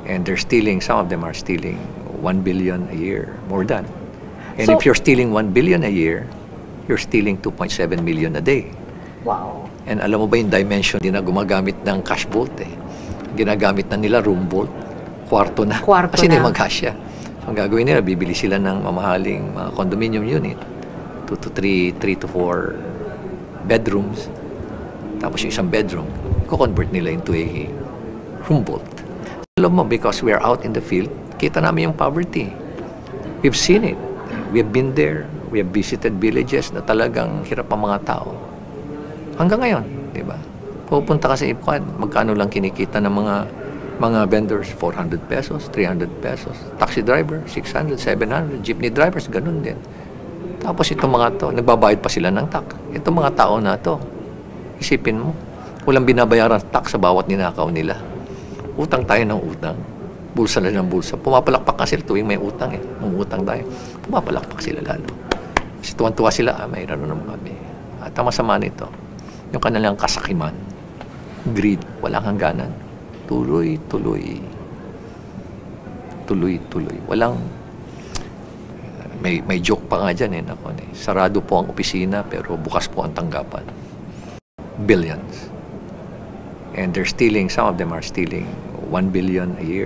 And they're stealing, some of them are stealing 1 billion a year, more than. And So- if you're stealing 1 billion a year, you're stealing 2.7 million a day. Wow. And alam mo ba yung dimension, hindi na gumagamit ng cash vault eh. Ginagamit na nila room vault, kwarto na. Kwarto Kasi hindi na. magkasya. So ang gagawin nila, bibili sila ng mamahaling mga condominium unit, 2 to 3, 3 to 4 bedrooms. Tapos yung isang bedroom, i-convert nila into a room vault. Alam mo, because we are out in the field, kita namin yung poverty. We've seen it. We have been there. We have visited villages na talagang hirap ang mga tao. Hanggang ngayon, di ba? Pupunta ka sa Ipcan, magkano lang kinikita ng mga vendors? 400 pesos, 300 pesos. Taxi driver, 600, 700. Jeepney drivers, ganun din. Tapos itong mga to, nagbabayad pa sila ng tax. Itong mga tao na to, isipin mo, walang binabayaran tax sa bawat ninakaw nila. Utang tayo ng utang. Bulsa na ng bulsa. Pumapalakpak kasi tuwing may utang eh. Mungutang tayo. Pumapalakpak sila lalo. Kasi tuwan-tuwa sila, mayroon naman kami. At ang masama nito, yung kanilang kasakiman, greed, walang hangganan. Tuloy-tuloy. Tuloy-tuloy. Walang, may joke pa nga dyan eh. Nako, sarado po ang opisina pero bukas po ang tanggapan. Billions. And they're stealing, some of them are stealing 1 billion a year.